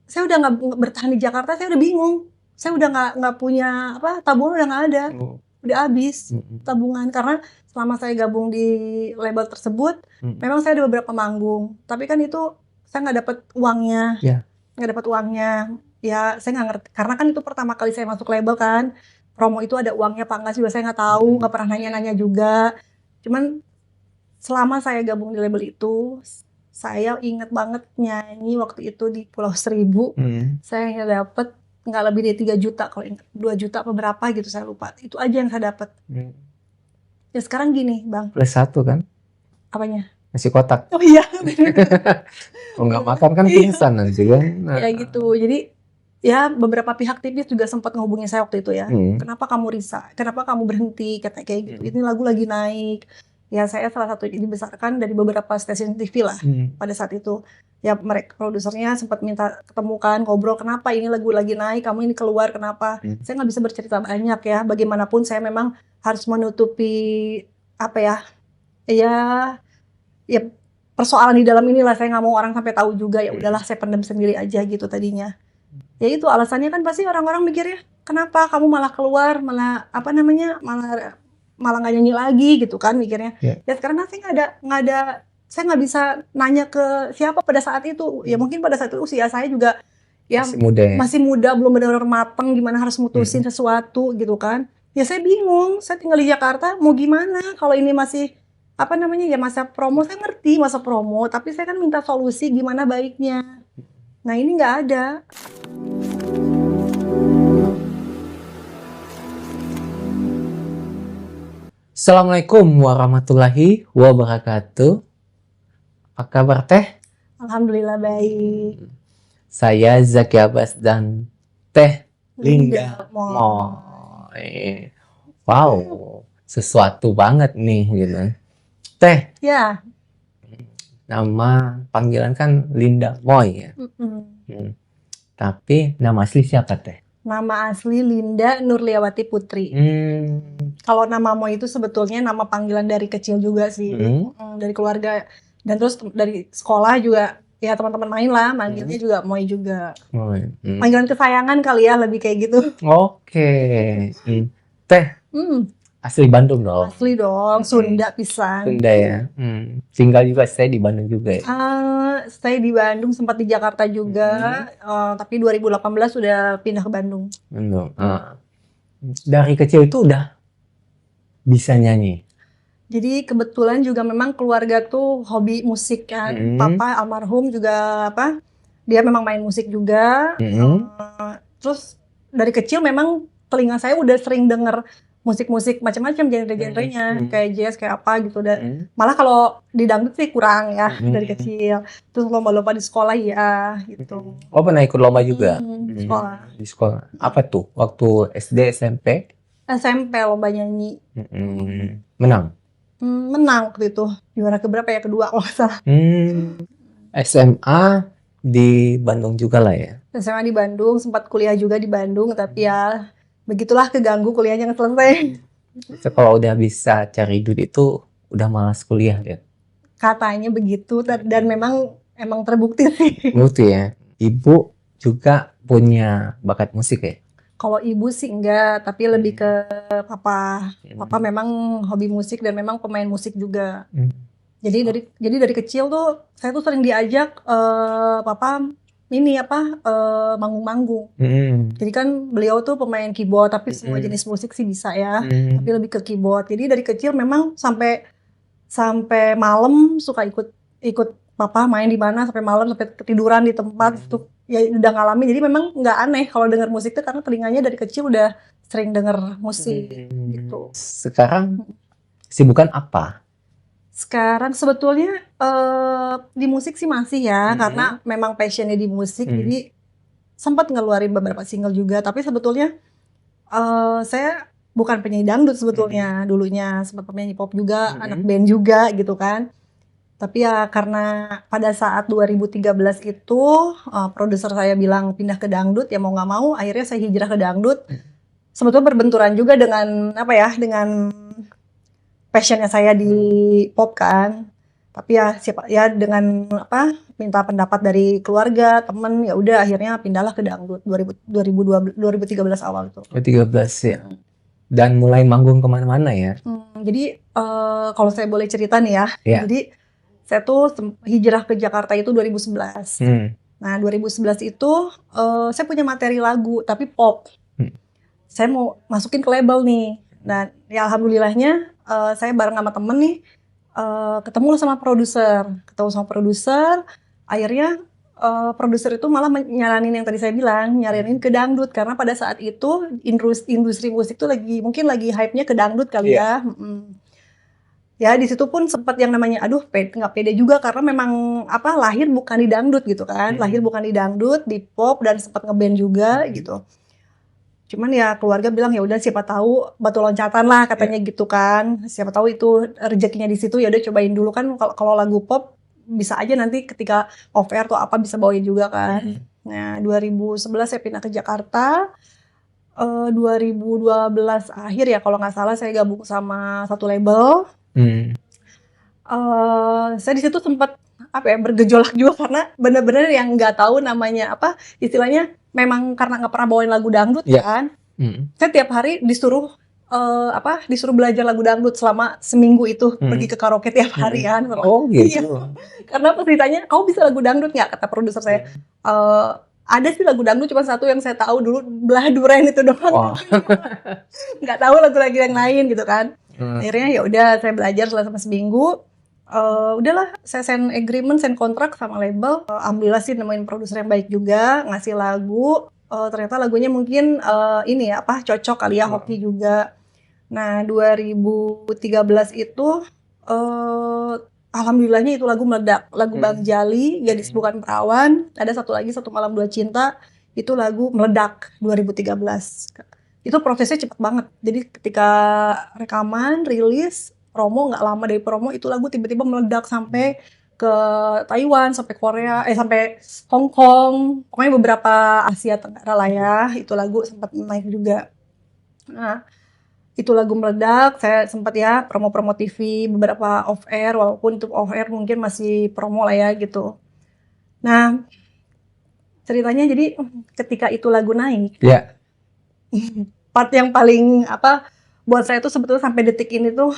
saya udah nggak bertahan di Jakarta, saya udah bingung. Saya udah nggak punya tabungan, udah nggak ada, udah habis tabungan karena selama saya gabung di label tersebut, memang saya ada beberapa manggung, tapi kan itu saya nggak dapat uangnya, nggak dapat uangnya. Ya saya nggak ngerti karena kan itu pertama kali saya masuk label kan, promo itu ada uangnya apa enggak juga saya nggak tahu, nggak pernah nanya-nanya juga. Cuman selama saya gabung di label itu, saya inget banget nyanyi waktu itu di Pulau Seribu, saya hanya dapet nggak lebih dari 3 juta, kalau 2 juta apa berapa gitu saya lupa. Itu aja yang saya dapat. Ya sekarang gini Bang. +1 kan? Apanya? Nasi kotak. Oh iya. Kalau nggak makan kan pingsan nanti kan. Ya gitu. Jadi ya beberapa pihak tipis juga sempat ngehubungin saya waktu itu ya. Kenapa kamu resign? Kenapa kamu berhenti? Kayak gitu. Ini lagu lagi naik. Ya saya salah satu dibesarkan dari beberapa stasiun TV lah pada saat itu. Ya mereka produsernya sempat minta ketemukan, ngobrol, kenapa ini lagu lagi naik, kamu ini keluar kenapa? Saya nggak bisa bercerita banyak ya. Bagaimanapun saya memang harus menutupi ya persoalan di dalam inilah. Saya nggak mau orang sampai tahu juga. Ya udahlah saya pendam sendiri aja gitu tadinya. Ya itu alasannya kan pasti orang-orang mikirnya, kenapa kamu malah keluar, malah nggak nyanyi lagi gitu kan mikirnya. Ya sekarang saya nggak ada, saya nggak bisa nanya ke siapa pada saat itu. Ya mungkin pada saat itu usia saya juga ya masih muda, belum benar-benar mateng gimana harus mutusin sesuatu gitu kan. Ya saya bingung, saya tinggal di Jakarta mau gimana kalau ini masih ya masa promo. Saya ngerti masa promo, tapi saya kan minta solusi gimana baiknya. Nah ini nggak ada. Assalamualaikum warahmatullahi wabarakatuh. Apa kabar Teh? Alhamdulillah baik. Saya Zaki Abbas dan Teh Linda Moy. Wow, sesuatu banget nih gitu. Teh. Ya. Nama panggilan kan Linda Moy ya. Tapi nama asli siapa Teh? Nama asli Linda Nurliawati Putri. Kalau nama Moy itu sebetulnya nama panggilan dari kecil juga sih, dari keluarga. Dan terus dari sekolah juga, ya teman-teman main lah, manggilnya juga Moy juga. Panggilan kesayangan kali ya, lebih kayak gitu. Oke. Teh, asli Bandung dong? Asli dong, Sunda pisan. Sunda ya. Tinggal juga saya di Bandung juga ya? Saya di Bandung, sempat di Jakarta juga, tapi 2018 sudah pindah ke Bandung. Dari kecil itu udah bisa nyanyi? Jadi kebetulan juga memang keluarga tuh hobi musik kan. Papa almarhum juga dia memang main musik juga. Terus dari kecil memang telinga saya udah sering denger musik-musik macam-macam, genre-genrenya, kayak jazz, kayak apa gitu. Dan malah kalau di dangdut sih kurang ya dari kecil. Terus lomba-lomba di sekolah ya gitu. Oh pernah ikut lomba juga? Sekolah. Di sekolah. Apa tuh? Waktu SD, SMP? SMP lomba nyanyi. Menang? Menang waktu itu. Juara keberapa ya? Kedua kalau nggak salah. SMA di Bandung juga lah ya? SMA di Bandung, sempat kuliah juga di Bandung, tapi ya begitulah, keganggu kuliahnya nggak selesai. Kalau udah bisa cari duit itu udah malas kuliah ya? Katanya begitu, dan memang terbukti sih. Bukti ya? Ibu juga punya bakat musik ya? Kalau ibu sih enggak, tapi lebih ke papa. Papa memang hobi musik dan memang pemain musik juga. Jadi dari kecil tuh saya tuh sering diajak papa manggung-manggung. Jadi kan beliau tuh pemain keyboard, tapi semua jenis musik sih bisa ya. Tapi lebih ke keyboard. Jadi dari kecil memang sampai malam suka ikut papa main di mana sampai malam, sampai ketiduran di tempat tuh. Ya udah ngalamin, jadi memang nggak aneh kalau denger musik tuh karena telinganya dari kecil udah sering denger musik gitu. Sekarang sibukan apa? Sekarang sebetulnya di musik sih masih ya, karena memang passionnya di musik, jadi sempat ngeluarin beberapa single juga. Tapi sebetulnya saya bukan penyanyi dangdut sebetulnya, dulunya sempat penyanyi pop juga, anak band juga gitu kan. Tapi ya karena pada saat 2013 itu produser saya bilang pindah ke dangdut, ya mau nggak mau akhirnya saya hijrah ke dangdut. Sebetulnya berbenturan juga dengan dengan passionnya saya di pop kan. Tapi ya siapa ya dengan minta pendapat dari keluarga, temen, ya udah akhirnya pindahlah ke dangdut 2013 awal itu. 2013 ya. Dan mulai manggung kemana-mana ya. Jadi kalau saya boleh cerita nih ya. Iya. Jadi saya tuh hijrah ke Jakarta itu 2011. Nah 2011 itu saya punya materi lagu tapi pop. Saya mau masukin ke label nih. Nah ya alhamdulillahnya saya bareng sama temen nih ketemu sama produser. Akhirnya produser itu malah nyaranin yang tadi saya bilang, nyaranin ke dangdut karena pada saat itu industri musik tuh mungkin lagi hype-nya ke dangdut kali ya. Ya di situ pun sempat yang namanya nggak pede juga karena memang lahir bukan di dangdut gitu kan. Lahir bukan di dangdut, di pop dan sempat ngeband juga gitu. Cuman ya keluarga bilang ya udah siapa tahu batu loncatan lah katanya gitu kan. Siapa tahu itu rezekinya di situ, ya udah cobain dulu kan kalau lagu pop bisa aja nanti ketika off air atau apa bisa bawain juga kan. Nah 2011 saya pindah ke Jakarta. 2012 akhir ya kalau nggak salah saya gabung sama satu label. Saya di situ sempat bergejolak juga karena benar-benar yang nggak tahu namanya istilahnya memang karena nggak pernah bawain lagu dangdut kan. Saya tiap hari disuruh belajar lagu dangdut selama seminggu itu pergi ke karaoke tiap hari kan. Oh gitu. Iya. Karena pas ditanya kamu bisa lagu dangdut nggak, kata produser saya. Ada sih lagu dangdut cuma satu yang saya tahu dulu, Belah Duren itu doang. Nggak tahu lagu-lagu yang lain gitu kan. Akhirnya ya udah saya belajar selama seminggu. Udahlah saya sign agreement, sign kontrak sama label. Alhamdulillah sih nemuin produser yang baik juga, ngasih lagu. Ternyata lagunya mungkin cocok kali ya, hoki juga. Nah 2013 itu alhamdulillahnya itu lagu meledak. Lagu Bang Jali, Gadis Bukan Perawan. Ada satu lagi, Satu Malam Dua Cinta. Itu lagu meledak 2013. Itu prosesnya cepet banget. Jadi ketika rekaman, rilis, promo, nggak lama dari promo itu lagu tiba-tiba meledak sampai ke Taiwan, sampai Korea, sampai Hong Kong, pokoknya beberapa Asia Tenggara lah ya. Itu lagu sempat naik juga. Nah, itu lagu meledak, saya sempat ya promo-promo TV, beberapa off air, walaupun itu off air mungkin masih promo lah ya gitu. Nah, ceritanya jadi ketika itu lagu naik, part yang paling buat saya tuh sebetulnya sampai detik ini tuh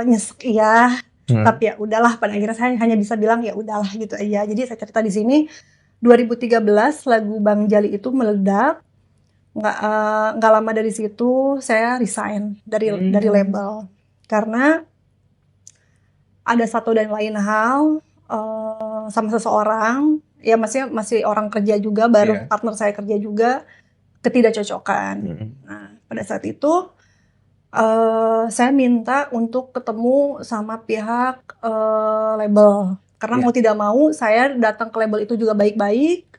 nyesek ya. Tapi ya udahlah, pada akhirnya saya hanya bisa bilang ya udahlah gitu aja. Jadi saya cerita di sini 2013 lagu Bang Jali itu meledak. Nggak lama dari situ saya resign dari label karena ada satu dan lain hal sama seseorang ya, masih orang kerja juga, baru partner saya kerja juga, ketidakcocokan. Nah pada saat itu saya minta untuk ketemu sama pihak label karena mau tidak mau saya datang ke label itu juga baik-baik.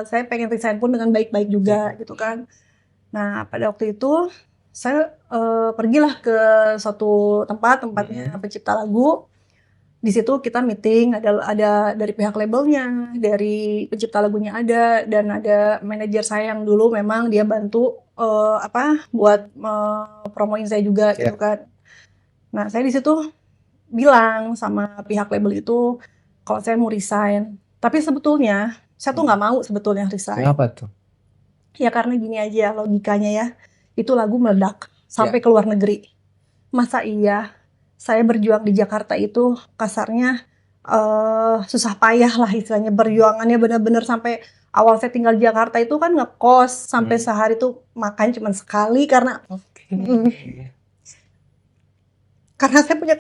Saya pengen resign pun dengan baik-baik juga gitu kan. Nah pada waktu itu saya pergilah ke suatu tempatnya pencipta lagu. Di situ kita meeting, ada dari pihak labelnya, dari pencipta lagunya ada, dan ada manajer saya yang dulu memang dia bantu buat promoin saya juga gitu kan. Nah saya di situ bilang sama pihak label itu kalau saya mau resign, tapi sebetulnya saya tuh nggak mau sebetulnya resign. Kenapa tuh? Ya karena gini aja logikanya ya, itu lagu meledak sampai ke luar negeri. Masa iya saya berjuang di Jakarta itu kasarnya susah payah lah istilahnya, perjuangannya benar-benar sampai awal saya tinggal di Jakarta itu kan ngekos sampai sehari tuh makan cuma sekali karena karena saya punya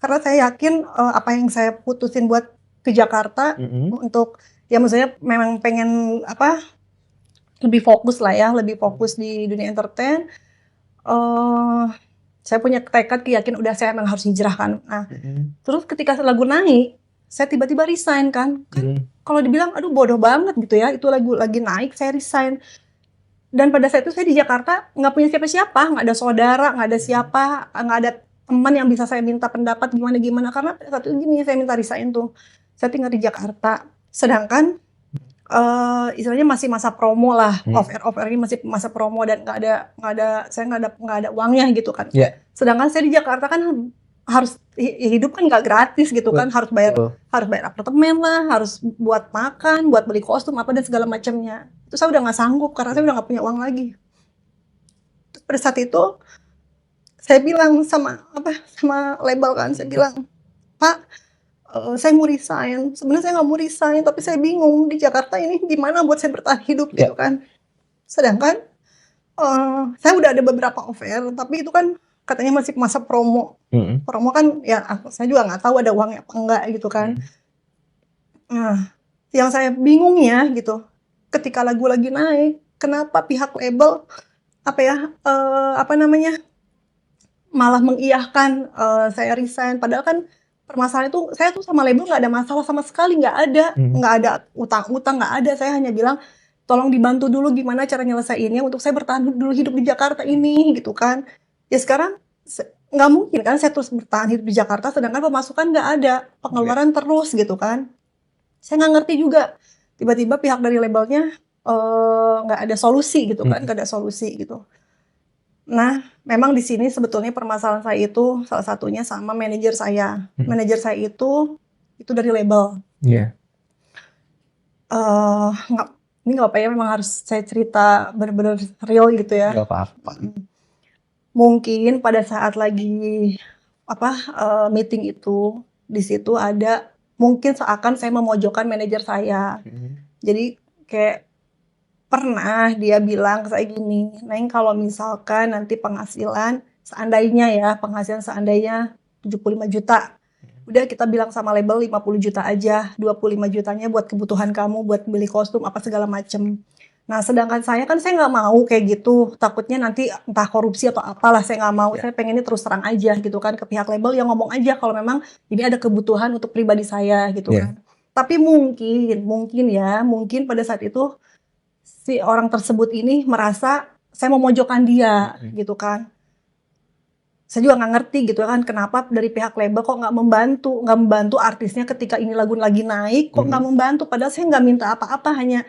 karena saya yakin apa yang saya putusin buat ke Jakarta untuk ya maksudnya memang pengen lebih fokus lah ya, lebih fokus di dunia entertain. Saya punya tekad, yakin udah saya memang harus hijrah kan. Nah, terus ketika lagu naik, saya tiba-tiba resign kan. Kalau dibilang aduh bodoh banget gitu ya, itu lagu lagi naik saya resign. Dan pada saat itu saya di Jakarta nggak punya siapa-siapa, nggak ada saudara, nggak ada siapa, nggak ada teman yang bisa saya minta pendapat gimana karena pada saat itu gini saya minta resign tuh. Saya tinggal di Jakarta, sedangkan istilahnya masih masa promo lah, off air ini masih masa promo dan nggak ada uangnya gitu kan. Sedangkan saya di Jakarta kan harus hidup kan nggak gratis gitu kan, harus bayar Betul. apartemen lah, harus buat makan, buat beli kostum apa dan segala macamnya. Itu saya udah nggak sanggup karena saya udah nggak punya uang lagi. Terus pada saat itu saya bilang sama label kan, saya bilang, Pak, saya mau resign. Sebenarnya saya nggak mau resign, tapi saya bingung di Jakarta ini gimana buat saya bertahan hidup gitu kan. Sedangkan saya udah ada beberapa offer, tapi itu kan katanya masih masa promo. Promo kan ya saya juga nggak tahu ada uangnya apa enggak gitu kan. Nah, yang saya bingungnya gitu, ketika lagu lagi naik, kenapa pihak label malah mengiyahkan saya resign. Padahal kan permasalahan itu saya tuh sama label nggak ada masalah sama sekali, nggak ada utang-utang, nggak ada. Saya hanya bilang tolong dibantu dulu gimana cara nyelesainnya untuk saya bertahan dulu hidup di Jakarta ini gitu kan. Ya sekarang nggak mungkin kan saya terus bertahan hidup di Jakarta sedangkan pemasukan nggak ada, pengeluaran terus gitu kan. Saya nggak ngerti juga tiba-tiba pihak dari labelnya nggak ada solusi gitu kan, nggak ada solusi gitu. Nah, memang di sini sebetulnya permasalahan saya itu salah satunya sama manajer saya. Manajer saya itu dari label. Iya. Ini nggak apa ya, memang harus saya cerita benar-benar real gitu ya. Nggak apa-apa. Mungkin pada saat lagi meeting itu, di situ ada mungkin seakan saya memojokkan manajer saya. Jadi kayak pernah dia bilang ke saya gini, Neng kalau misalkan nanti penghasilan seandainya 75 juta. Udah kita bilang sama label 50 juta aja, 25 jutanya buat kebutuhan kamu, buat beli kostum apa segala macem. Nah sedangkan saya nggak mau kayak gitu, takutnya nanti entah korupsi atau apalah, saya nggak mau. Saya pengennya terus terang aja gitu kan ke pihak label, yang ngomong aja kalau memang ini ada kebutuhan untuk pribadi saya gitu kan. Tapi mungkin pada saat itu si orang tersebut ini merasa saya memojokkan dia gitu kan. Saya juga nggak ngerti gitu kan kenapa dari pihak label kok nggak membantu artisnya ketika ini lagu lagi naik, kok nggak membantu, padahal saya nggak minta apa-apa, hanya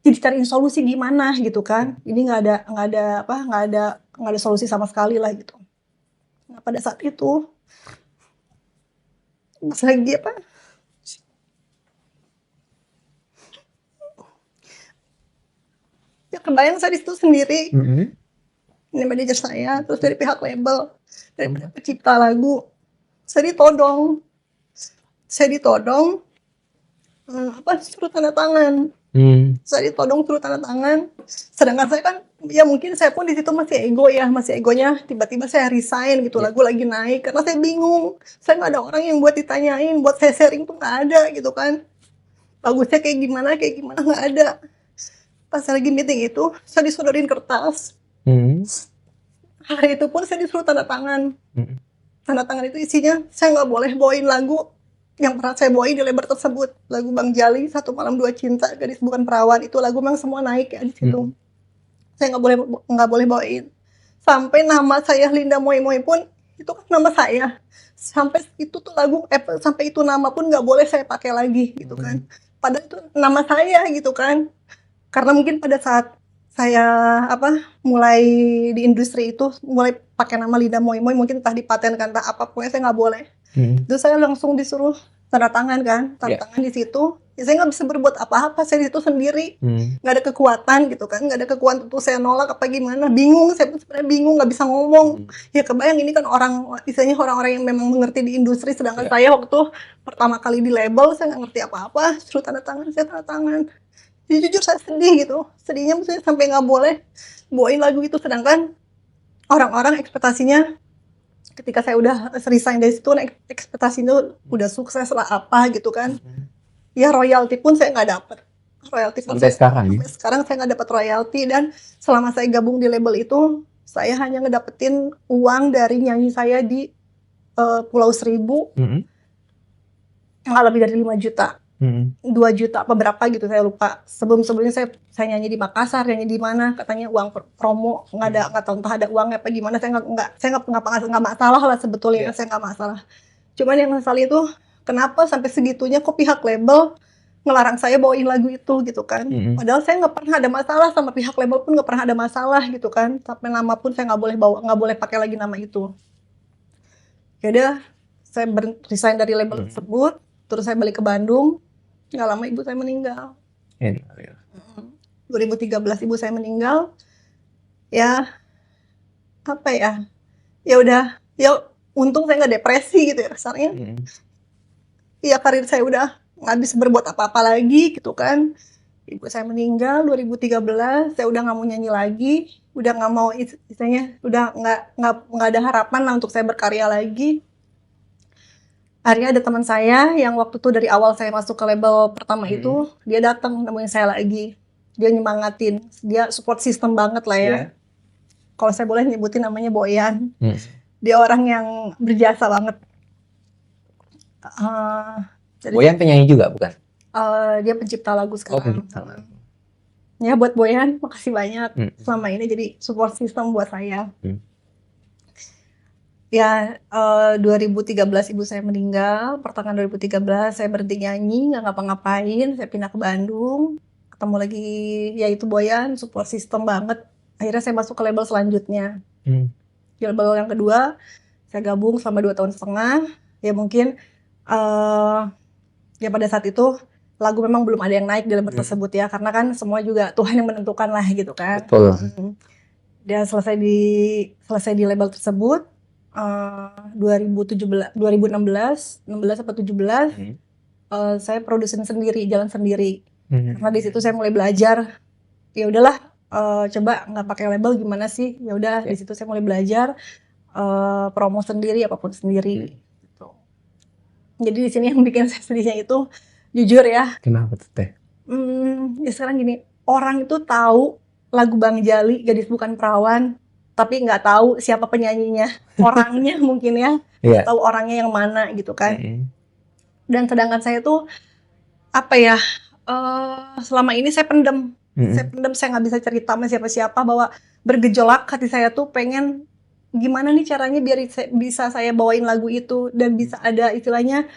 dicariin solusi gimana gitu kan. Ini nggak ada solusi sama sekali lah gitu. Nah pada saat itu pas lagi ya kebayang saya di situ sendiri. Ini manajer saya, terus dari pihak label, dari pencipta lagu, saya ditodong, suruh tanda tangan. Saya ditodong suruh tanda tangan. Sedangkan saya kan, ya mungkin saya pun di situ masih egonya. Tiba-tiba saya resign gitu, lagu lagi naik, karena saya bingung. Saya nggak ada orang yang buat ditanyain, buat saya sharing tuh nggak ada gitu kan. Bagusnya kayak gimana nggak ada. Pas lagi meeting itu, saya disodorin kertas. Hari itu pun saya disuruh tanda tangan. Tanda tangan itu isinya saya nggak boleh bawain lagu yang pernah saya bawain di label tersebut. Lagu Bang Jali, Satu Malam Dua Cinta, Gadis Bukan Perawan. Itu lagu memang semua naik ya di situ. Saya nggak boleh bawain. Sampai nama saya Linda Moi Moi pun itu kan nama saya. Sampai itu tuh sampai itu nama pun nggak boleh saya pakai lagi gitu kan. Padahal itu nama saya gitu kan. Karena mungkin pada saat saya mulai di industri itu, mulai pakai nama Linda Moi Moi, mungkin entah dipatenkan entah apa, pokoknya saya nggak boleh. Terus saya langsung disuruh tanda tangan kan, tangan di situ. Ya saya nggak bisa berbuat apa-apa, saya di situ sendiri, nggak ada kekuatan gitu kan, nggak ada kekuatan untuk saya nolak apa gimana, bingung, saya pun sebenarnya bingung, nggak bisa ngomong. Ya kebayang ini kan istilahnya orang-orang yang memang mengerti di industri, sedangkan saya waktu pertama kali di label, saya nggak ngerti apa-apa, suruh tanda tangan, saya tanda tangan. Jadi jujur saya sedih gitu, sedihnya maksudnya sampai nggak boleh bawain lagu itu, sedangkan orang-orang ekspektasinya ketika saya udah resign dari situ, ekspektasinya udah sukses lah apa gitu kan. Ya royalti pun saya nggak dapet. Sampai sekarang saya nggak dapat royalti, dan selama saya gabung di label itu saya hanya ngedapetin uang dari nyanyi saya di Pulau Seribu nggak lebih dari 5 juta. 2 juta apa berapa gitu saya lupa. Sebelumnya saya nyanyi di Makassar, nyanyi di mana katanya uang promo, nggak tahu entah ada uangnya apa gimana, saya nggak masalah lah sebetulnya. Saya nggak masalah, cuman yang masalah itu kenapa sampai segitunya kok pihak label ngelarang saya bawain lagu itu gitu kan. Padahal saya nggak pernah ada masalah sama pihak label, pun nggak pernah ada masalah gitu kan, sampai nama pun saya nggak boleh pakai lagi nama itu. Ya udah, saya resign dari label tersebut, terus saya balik ke Bandung. Nggak lama ibu saya meninggal. 2013 ibu saya meninggal. Ya, apa ya? Ya udah, ya untung saya nggak depresi gitu ya rasanya. Ya karir saya udah nggak bisa berbuat apa-apa lagi gitu kan. Ibu saya meninggal 2013, saya udah nggak mau nyanyi lagi, udah nggak mau istilahnya, udah nggak ada harapan lah untuk saya berkarya lagi. Akhirnya ada teman saya yang waktu itu dari awal saya masuk ke label pertama itu, dia datang nemuin saya lagi, dia nyemangatin, dia support system banget lah ya. Kalau saya boleh nyebutin namanya Boyan, dia orang yang berjasa banget. Boyan penyanyi juga bukan? Dia pencipta lagu sekarang. Pencipta lagu. Ya buat Boyan, makasih banyak selama ini jadi support system buat saya. Ya 2013 ibu saya meninggal, pertengahan 2013 saya berhenti nyanyi, nggak ngapa-ngapain, saya pindah ke Bandung, ketemu lagi yaitu Boyan, support system banget. Akhirnya saya masuk ke label selanjutnya. Di label yang kedua, saya gabung selama 2 tahun setengah. Ya mungkin ya pada saat itu lagu memang belum ada yang naik di label tersebut ya, karena kan semua juga Tuhan yang menentukan lah gitu kan. Betul. Dan selesai di label tersebut 2016 atau 17 saya produsen sendiri, jalan sendiri. Karena di situ saya mulai belajar. Ya udahlah, coba nggak pakai label gimana sih? Ya udah di situ saya mulai belajar promo sendiri, apapun sendiri. Gitu. Jadi di sini yang bikin saya sedihnya itu jujur ya. Kenapa tuh Teh? Ya sekarang gini, orang itu tahu lagu Bang Jali Gadis Bukan Perawan, tapi nggak tahu siapa penyanyinya, orangnya mungkin ya, tahu orangnya yang mana gitu kan. Dan sedangkan saya tuh apa ya, selama ini saya pendem, saya nggak bisa cerita sama siapa-siapa bahwa bergejolak hati saya tuh pengen gimana nih caranya biar bisa saya bawain lagu itu dan bisa ada istilahnya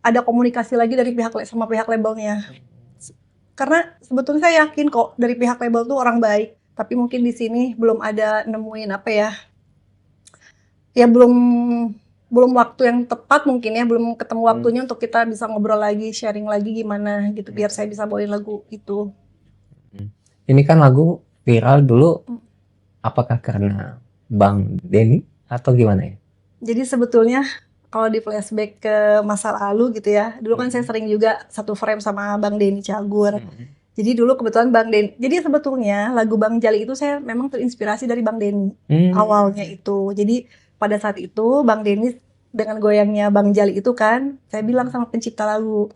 ada komunikasi lagi dari pihak sama pihak labelnya. Karena sebetulnya saya yakin kok dari pihak label tuh orang baik, tapi mungkin di sini belum ada nemuin apa ya. Ya belum waktu yang tepat mungkin ya, belum ketemu waktunya untuk kita bisa ngobrol lagi, sharing lagi gimana gitu biar saya bisa bawain lagu itu. Ini kan lagu viral dulu, apakah karena Bang Denny atau gimana ya? Jadi sebetulnya kalau di flashback ke masa lalu gitu ya, dulu kan saya sering juga satu frame sama Bang Denny Cagur. Jadi dulu kebetulan Bang Denny, jadi sebetulnya lagu Bang Jali itu saya memang terinspirasi dari Bang Denny awalnya itu. Jadi pada saat itu Bang Denny dengan goyangnya Bang Jali itu kan, saya bilang sama pencipta lagu,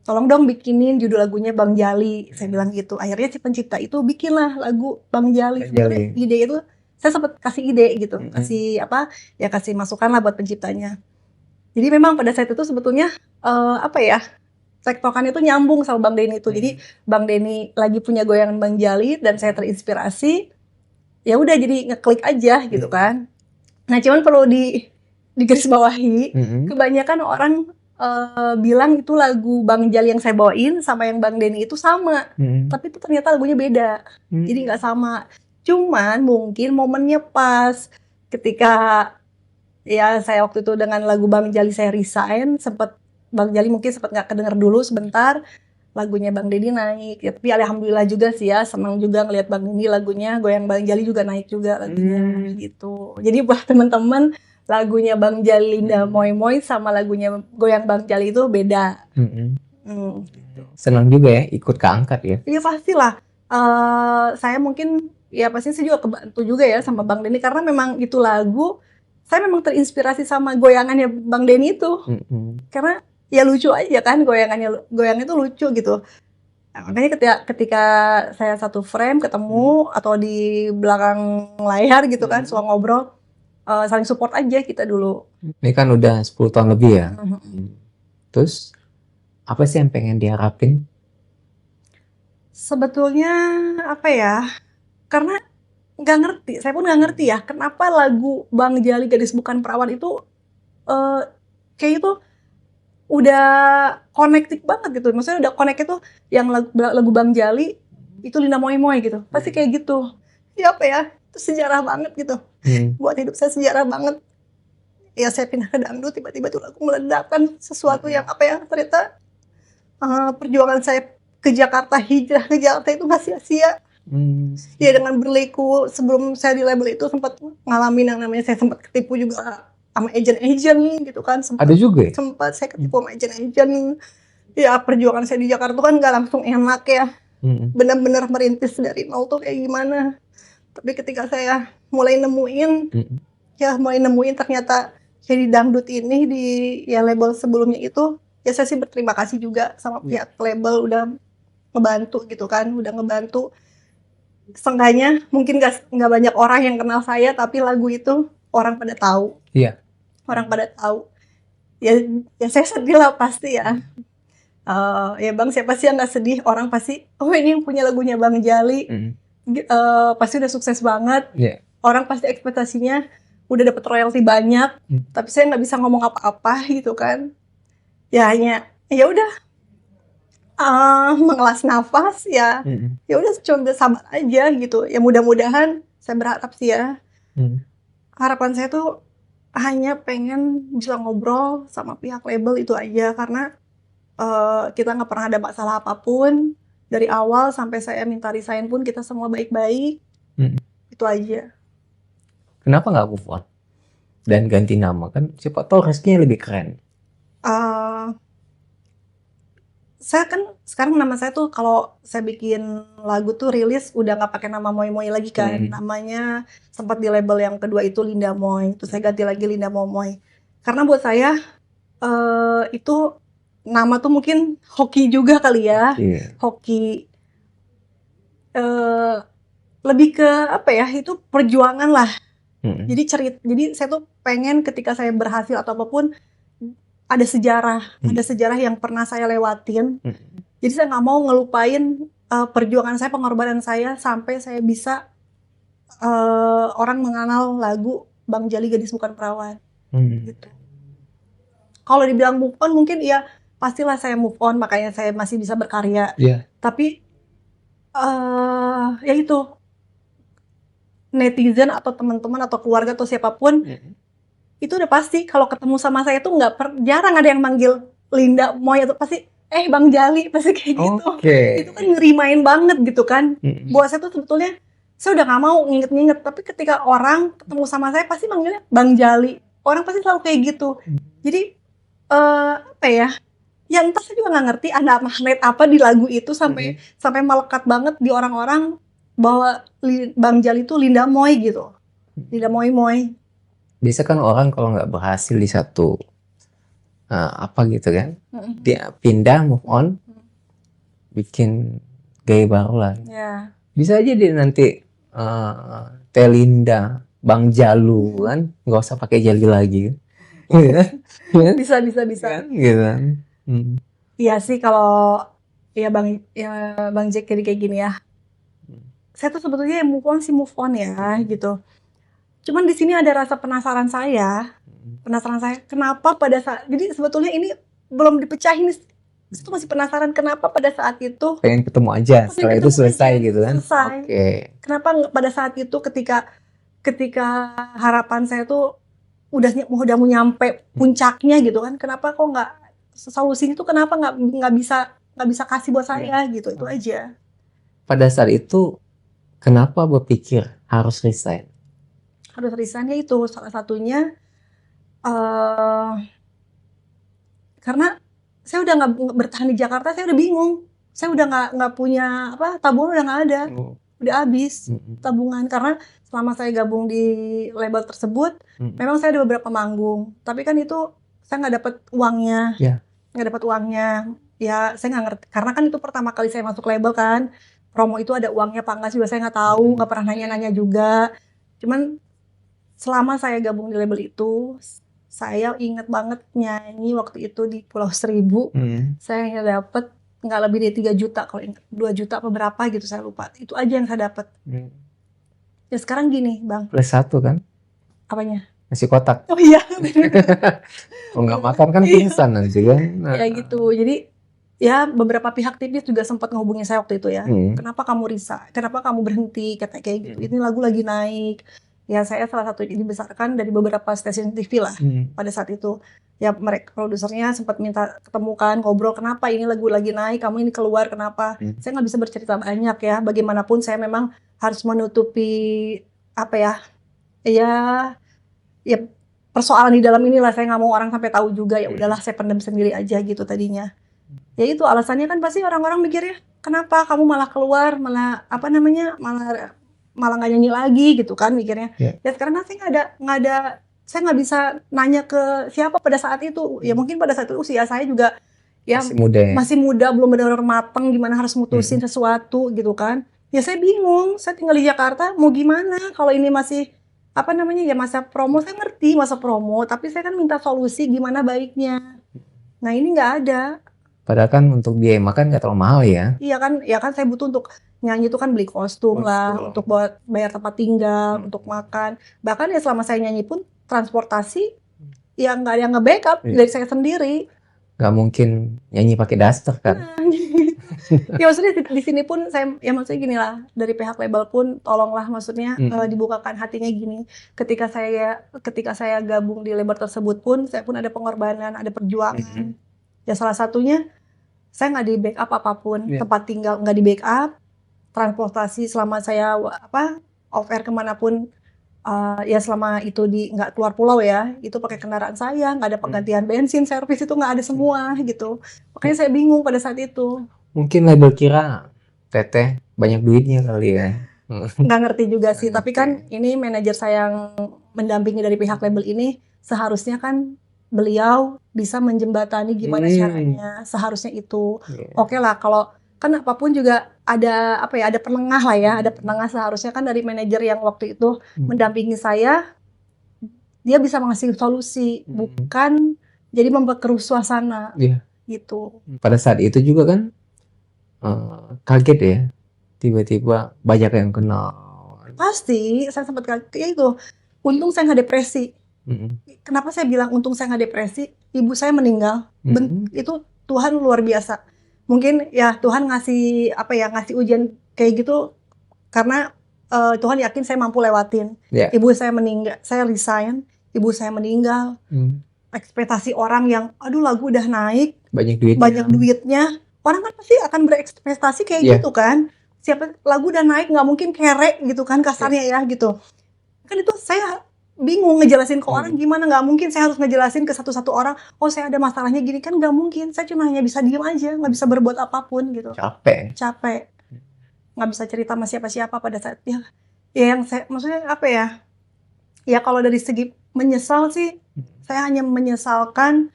tolong dong bikinin judul lagunya Bang Jali, saya bilang gitu. Akhirnya si pencipta itu bikinlah lagu Bang Jali. Sebenarnya ide itu saya sempat kasih ide gitu, kasih masukan lah buat penciptanya. Jadi memang pada saat itu sebetulnya tektokan itu nyambung sama Bang Denny itu. Jadi Bang Denny lagi punya goyangan Bang Jali dan saya terinspirasi. Ya udah jadi ngeklik aja gitu kan. Nah cuman perlu digarisbawahi, kebanyakan orang bilang itu lagu Bang Jali yang saya bawain sama yang Bang Denny itu sama, tapi itu ternyata lagunya beda, jadi nggak sama. Cuman mungkin momennya pas ketika ya saya waktu itu dengan lagu Bang Jali saya resign, Bang Jali mungkin sempat nggak kedenger dulu sebentar, lagunya Bang Denny naik. Ya, tapi alhamdulillah juga sih ya, senang juga ngelihat Bang Denny lagunya, goyang Bang Jali juga naik juga lagunya gitu. Jadi buat teman-teman, lagunya Bang Jali Linda Moy Moy sama lagunya goyang Bang Jali itu beda. Senang juga ya ikut keangkat ya? Iya pastilah. Saya mungkin ya pasti saya juga kebantu juga ya sama Bang Denny karena memang itu lagu saya memang terinspirasi sama goyangannya Bang Denny itu. Karena ya lucu aja kan goyangannya itu lucu gitu. Nah, makanya ketika saya satu frame ketemu atau di belakang layar gitu kan suka ngobrol, saling support aja kita dulu. Ini kan udah 10 tahun lebih ya. Terus apa sih yang pengen diharapin? Sebetulnya apa ya? Karena nggak ngerti, saya pun nggak ngerti ya kenapa lagu Bang Jali Gadis Bukan Perawan itu kayak itu udah connected banget gitu. Maksudnya udah connect itu yang lagu Bang Jali itu Linda Moy Moy gitu. Pasti kayak gitu. Ya apa ya? Itu sejarah banget gitu. Buat hidup saya sejarah banget. ya saya pindah ke dangdut, tiba-tiba tuh lagu meledakkan sesuatu yang apa ya, ternyata perjuangan saya ke Jakarta, hijrah ke Jakarta itu nggak sia-sia. Ya dengan berliku, sebelum saya di label itu sempat ngalamin yang namanya saya sempat ketipu juga sama agent-agent gitu kan. Ada juga ya? Sempat saya ketipu sama agent-agent. Ya perjuangan saya di Jakarta kan nggak langsung enak ya. Benar-benar merintis dari nol tuh kayak gimana. Tapi ketika saya mulai nemuin, ternyata saya di dangdut ini di ya label sebelumnya itu, ya saya sih berterima kasih juga sama pihak label udah ngebantu gitu kan, Seenggaknya mungkin nggak banyak orang yang kenal saya, tapi lagu itu orang pada tahu. Iya. Orang pada tahu. Ya saya sedih lah pasti ya. Ya Bang, siapa sih yang nggak sedih? Orang pasti, oh ini yang punya lagunya Bang Jali, pasti udah sukses banget. Orang pasti ekspektasinya udah dapet royalti banyak, tapi saya nggak bisa ngomong apa-apa gitu kan. Ya hanya, ya udah mengelas nafas ya. Ya udah cuma sabar aja gitu. Ya mudah-mudahan, saya berharap sih ya. Harapan saya tuh hanya pengen bisa ngobrol sama pihak label itu aja, karena kita nggak pernah ada masalah apapun dari awal sampai saya minta resign pun kita semua baik-baik. Itu aja. Kenapa nggak move on dan ganti nama? Kan siapa tahu rezekinya lebih keren. Saya kan sekarang nama saya tuh kalau saya bikin lagu tuh rilis udah nggak pakai nama Moi Moi lagi kan. Namanya sempat di label yang kedua itu Linda Moi, terus saya ganti lagi Linda Momoy. Karena buat saya itu nama tuh mungkin hoki juga kali ya. Hoki lebih ke apa ya, itu perjuangan lah. Jadi saya tuh pengen ketika saya berhasil atau apapun ada sejarah yang pernah saya lewatin. Jadi saya nggak mau ngelupain perjuangan saya, pengorbanan saya sampai saya bisa orang mengenal lagu Bang Jali Gadis Bukan Perawan. Gitu. Kalau dibilang move on mungkin ya pastilah saya move on, makanya saya masih bisa berkarya. Tapi ya itu, netizen atau teman-teman atau keluarga atau siapapun itu udah pasti kalau ketemu sama saya tuh jarang ada yang manggil Linda Moy atau pasti Bang Jali, pasti kayak gitu. Itu kan ngerimain banget gitu kan. Buat saya tuh sebetulnya saya udah gak mau nginget-nginget, tapi ketika orang ketemu sama saya pasti manggilnya Bang Jali. Orang pasti selalu kayak gitu. Jadi apa ya? Ya entah, saya juga nggak ngerti ada magnet apa di lagu itu sampai melekat banget di orang-orang bahwa Bang Jali itu Linda Moy gitu. Linda Moy. Biasa kan orang kalau nggak berhasil di satu apa gitu kan, dia pindah, move on, bikin gaya baru lah. Bisa aja dia nanti Telinda, Bang Jalu kan, nggak usah pakai Jali lagi. Bisa kan, gitu. Iya sih, kalau Bang Jack kayak gini ya. Saya tuh sebetulnya move on ya gitu. Cuman di sini ada rasa penasaran saya. Kenapa pada saat, jadi sebetulnya ini belum dipecahin. Saya tuh masih penasaran kenapa pada saat itu. Pengen ketemu aja, setelah itu selesai gitu kan. Kenapa pada saat itu ketika harapan saya tuh udah mau nyampe puncaknya gitu kan. Kenapa kok nggak solusinya tuh, kenapa nggak bisa kasih buat saya gitu. Itu aja. Pada saat itu kenapa berpikir harus resign? Ya itu salah satunya karena saya udah nggak bertahan di Jakarta, saya udah bingung. Saya udah nggak punya tabungan, udah nggak ada, udah habis tabungan. Karena selama saya gabung di label tersebut, memang saya ada beberapa manggung, tapi kan itu saya nggak dapat uangnya, Ya saya nggak ngerti, karena kan itu pertama kali saya masuk label kan. Promo itu ada uangnya apa enggak juga saya nggak tahu, nggak pernah nanya-nanya juga. Cuman selama saya gabung di label itu, saya inget banget nyanyi waktu itu di Pulau Seribu. Saya hanya dapet nggak lebih dari 3 juta, kalau 2 juta apa berapa gitu saya lupa. Itu aja yang saya dapet. Ya sekarang gini Bang. Plus 1 kan? Apanya? Nasi kotak. Oh iya. Kalau nggak makan kan pingsan nanti kan. Ya gitu. Jadi ya beberapa pihak tipis juga sempat ngehubungin saya waktu itu ya. Kenapa kamu resign? Kenapa kamu berhenti? Kayak gitu. Ini lagu lagi naik. Ya saya salah satu dibesarkan dari beberapa stasiun TV lah pada saat itu. Ya mereka produsernya sempat minta ketemukan, ngobrol kenapa ini lagu lagi naik, kamu ini keluar kenapa? Saya nggak bisa bercerita banyak ya. Bagaimanapun saya memang harus menutupi apa ya, ya persoalan di dalam inilah. Saya nggak mau orang sampai tahu juga. Ya udahlah saya pendam sendiri aja gitu tadinya. Ya itu alasannya kan pasti orang-orang mikirnya kenapa kamu malah keluar, malah apa namanya, malah nggak nyanyi lagi gitu kan mikirnya. Ya sekarang saya nggak ada, saya nggak bisa nanya ke siapa pada saat itu. Ya mungkin pada saat itu usia saya juga ya masih muda, belum benar-benar mateng gimana harus mutusin sesuatu gitu kan. Ya saya bingung, saya tinggal di Jakarta mau gimana kalau ini masih apa namanya ya masa promo. Saya ngerti masa promo, tapi saya kan minta solusi gimana baiknya. Nah ini nggak ada. Padahal kan untuk biaya makan nggak terlalu mahal ya. Iya kan, ya kan saya butuh untuk nyanyi itu kan beli kostum lah, untuk buat bayar tempat tinggal, untuk makan. Bahkan ya selama saya nyanyi pun transportasi ya nggak ada yang nge-backup dari saya sendiri. Nggak mungkin nyanyi pakai daster kan? Ya maksudnya di sini pun saya, ya maksudnya gini lah, dari pihak label pun tolonglah maksudnya dibukakan hatinya gini. Ketika saya gabung di label tersebut pun saya pun ada pengorbanan, ada perjuangan. Ya salah satunya saya nggak di backup apapun, tempat tinggal nggak di backup, transportasi selama saya off air kemanapun, ya selama itu nggak keluar pulau ya, itu pakai kendaraan saya, nggak ada penggantian bensin, servis itu nggak ada semua gitu. Makanya saya bingung pada saat itu. Mungkin label kira Teteh banyak duitnya kali ya. Nggak ngerti juga sih, tapi kan ini manajer saya yang mendampingi dari pihak label ini, seharusnya kan beliau bisa menjembatani gimana caranya, seharusnya itu. Oke lah, kalau kan apapun juga ada ada penengah lah ya, ada penengah seharusnya kan dari manajer yang waktu itu mendampingi saya, dia bisa mengasih solusi, bukan jadi memperkeruh suasana gitu. Pada saat itu juga kan kaget ya, tiba-tiba banyak yang kenal. Pasti, saya sempat kaget ya itu. Untung saya nggak depresi. Kenapa saya bilang untung saya nggak depresi? Ibu saya meninggal. Itu Tuhan luar biasa. Mungkin ya Tuhan ngasih ngasih ujian kayak gitu karena Tuhan yakin saya mampu lewatin. Ibu saya meninggal, saya resign, ibu saya meninggal. Ekspektasi orang yang aduh lagu udah naik, banyak duitnya. Orang kan pasti akan berekspektasi kayak gitu kan. Siapa lagu udah naik nggak mungkin kerek gitu kan kasarnya ya gitu. Kan itu saya bingung ngejelasin ke orang gimana, nggak mungkin saya harus ngejelasin ke satu-satu orang, oh saya ada masalahnya gini, kan nggak mungkin. Saya cuma hanya bisa diem aja, nggak bisa berbuat apapun gitu. Capek. Nggak bisa cerita sama siapa-siapa pada saat ya yang saya maksudnya ya kalau dari segi menyesal sih, saya hanya menyesalkan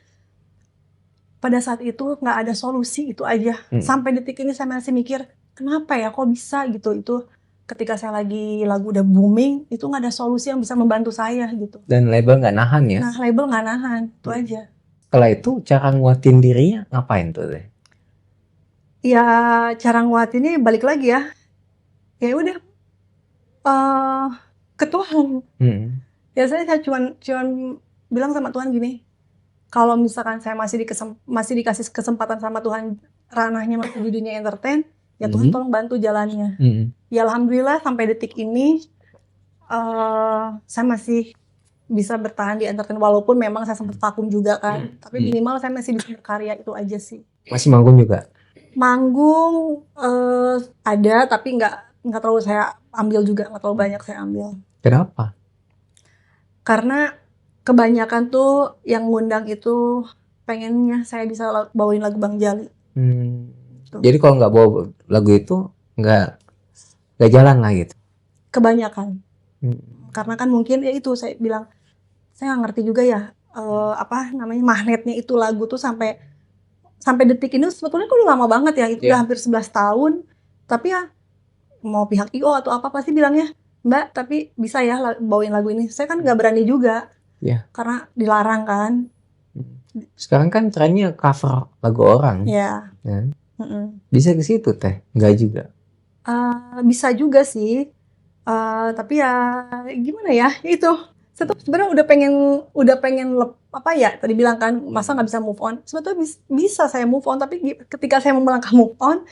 pada saat itu nggak ada solusi, itu aja. Sampai detik ini saya masih mikir kenapa ya kok bisa gitu. Itu ketika saya lagi lagu udah booming, itu nggak ada solusi yang bisa membantu saya gitu. Dan label nggak nahan ya? Nah label nggak nahan, itu aja. Setelah itu cara nguatin dirinya ngapain tuh deh? Ya cara nguatinnya balik lagi ya. Ya udah ke Tuhan. Ya saya cuman bilang sama Tuhan gini, kalau misalkan saya masih dikasih kesempatan sama Tuhan, ranahnya masih di dunia entertain, ya Tuhan tolong bantu jalannya. Ya alhamdulillah sampai detik ini saya masih bisa bertahan di entertain walaupun memang saya sempat vakum juga kan. Tapi minimal saya masih bisa berkarya, itu aja sih. Masih manggung juga? Manggung ada tapi nggak terlalu saya ambil juga, nggak terlalu banyak saya ambil. Kenapa? Karena kebanyakan tuh yang ngundang itu pengennya saya bisa bawain lagu Bang Jali. Jadi kalau nggak bawa lagu itu nggak jalan lah gitu. Kebanyakan. Karena kan mungkin ya itu saya bilang, saya nggak ngerti juga ya magnetnya itu lagu tuh sampai detik ini sebetulnya kan udah lama banget ya, itu udah hampir 11 tahun. Tapi ya mau pihak IO atau apa pasti bilangnya, Mbak tapi bisa ya bawain lagu ini. Saya kan nggak berani juga. Karena dilarang kan. Sekarang kan trennya cover lagu orang. Bisa ke situ teh? Nggak juga? Bisa juga sih. Tapi ya gimana ya itu. Saya tuh sebenarnya udah pengen tadi bilang kan masa nggak bisa move on. Sebetulnya bisa saya move on, tapi ketika saya mau melangkah move on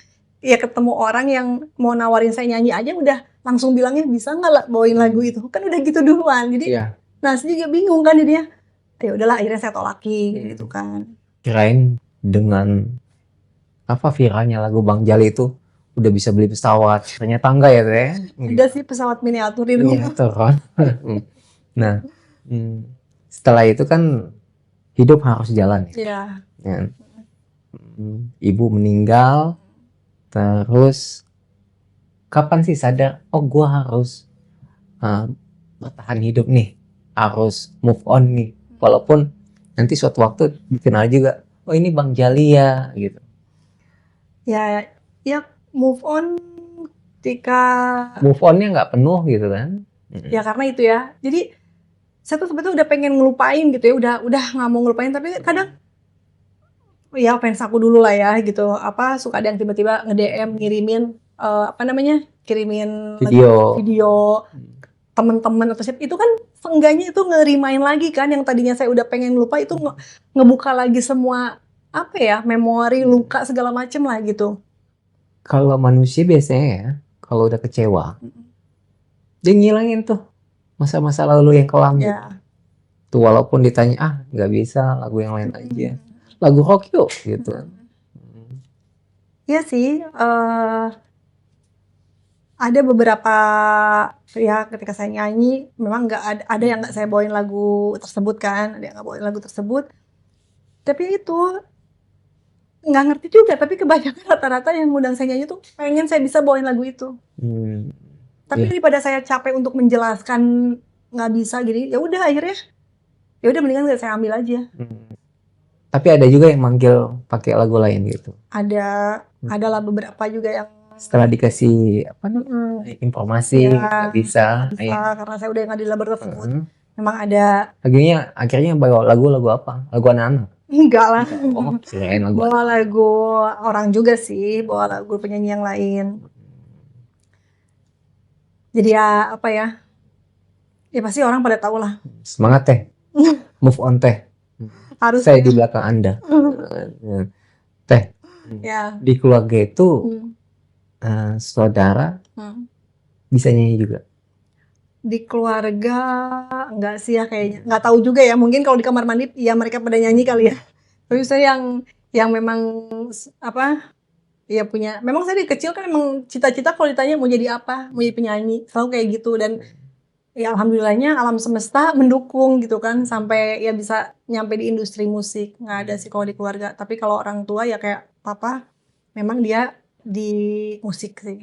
ya ketemu orang yang mau nawarin saya nyanyi aja udah langsung bilangnya bisa nggak lah bawain lagu itu, kan udah gitu duluan. Jadi nah saya juga bingung kan jadinya. Ya udahlah akhirnya saya tolaki gitu kan. Kirain dengan apa viralnya lagu Bang Jali itu udah bisa beli pesawat, ternyata enggak ya teh? Udah sih pesawat miniatur di rumah. Miniatur kan. Nah, setelah itu kan hidup harus jalan ya. Ya. Ibu meninggal, terus kapan sih sadar, oh gua harus bertahan hidup nih, harus move on nih, walaupun nanti suatu waktu dikenal juga, oh ini Bang Jali ya gitu. Ya move on ketika move onnya nggak penuh gitu kan. Ya karena itu ya, jadi saya tuh sebetulnya udah pengen ngelupain gitu ya, udah nggak mau ngelupain, tapi kadang ya fans aku dulu lah ya gitu, apa suka ada yang tiba-tiba nge-DM ngirimin kirimin video temen-temen atau siapa, itu kan seenggaknya itu ngerimain lagi kan yang tadinya saya udah pengen lupa, itu ngebuka lagi semua apa ya, memori, luka segala macem lah gitu. Kalau manusia biasanya ya, kalau udah kecewa, dia ngilangin tuh masa-masa lalu yang kelam gitu. Tuh walaupun ditanya, nggak bisa, lagu yang lain aja. Lagu rock yuk gitu. Iya sih, ada beberapa ya ketika saya nyanyi memang nggak ada yang nggak saya bawain lagu tersebut kan, ada yang nggak bawain lagu tersebut, tapi itu nggak ngerti juga, tapi kebanyakan rata-rata yang ngundang saya nyanyi tuh pengen saya bisa bawain lagu itu. Tapi daripada saya capek untuk menjelaskan nggak bisa gini, ya udah akhirnya ya udah mendingan saya ambil aja. Tapi ada juga yang manggil pakai lagu lain gitu. Adalah beberapa juga yang setelah dikasih informasi nggak bisa, karena saya udah nggak di label tersebut. Memang ada. Akhirnya bawa lagu apa? Lagu anak-anak? Enggak lah. Lagu. Bawa lagu orang juga sih, bawa lagu penyanyi yang lain. Jadi ya apa ya? Ya pasti orang pada tahu lah. Semangat teh. Move on teh. Harus saya di belakang Anda. Teh. Ya. Di keluarga itu saudara bisa nyanyi juga. Di keluarga enggak sih ya kayaknya. Enggak tahu juga ya. Mungkin kalau di kamar mandi ya mereka pada nyanyi kali ya. Tapi saya yang memang apa? Ya punya. Memang saya dari kecil kan emang cita-cita kalau ditanya mau jadi apa? Mau jadi penyanyi. Selalu kayak gitu, dan ya alhamdulillahnya alam semesta mendukung gitu kan sampai ya bisa nyampe di industri musik. Nggak ada sih kalau di keluarga. Tapi kalau orang tua ya kayak papa memang dia di musik sih.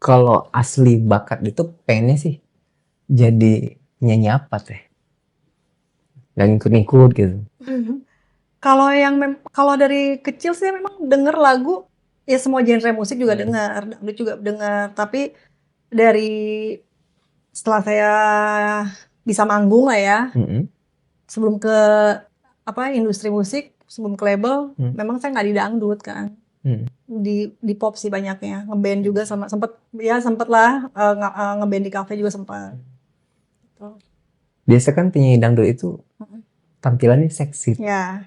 Kalau asli bakat itu pengennya sih jadi nyanyi apa teh? Yang ikut-ikut gitu. Kalau dari kecil sih memang denger lagu ya, semua genre musik juga dengar, dangdut juga dengar. Tapi dari setelah saya bisa manggung lah ya, sebelum ke industri musik, sebelum ke label, memang saya nggak di dangdut kan, di pop sih banyaknya, ngeband juga sempet lah ngeband di kafe juga sempat. Biasa kan penyanyi dangdut itu tampilannya seksi. Ya.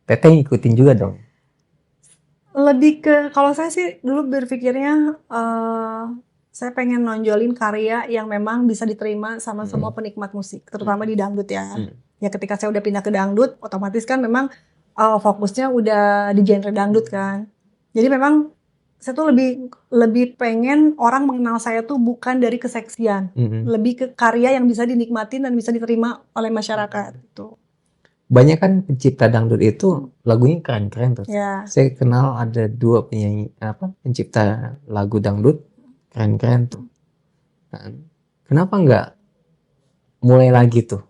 Teteh ngikutin juga dong. Lebih ke, kalau saya sih dulu berpikirnya saya pengen nonjolin karya yang memang bisa diterima sama semua penikmat musik, terutama di dangdut ya. Ya ketika saya udah pindah ke dangdut, otomatis kan memang fokusnya udah di genre dangdut kan. Jadi memang saya tuh lebih pengen orang mengenal saya tuh bukan dari keseksian, lebih ke karya yang bisa dinikmatin dan bisa diterima oleh masyarakat itu. Banyak kan pencipta dangdut itu lagunya keren-keren tuh. Ya. Saya kenal ada 2 penyanyi pencipta lagu dangdut keren-keren tuh. Nah, kenapa nggak mulai lagi tuh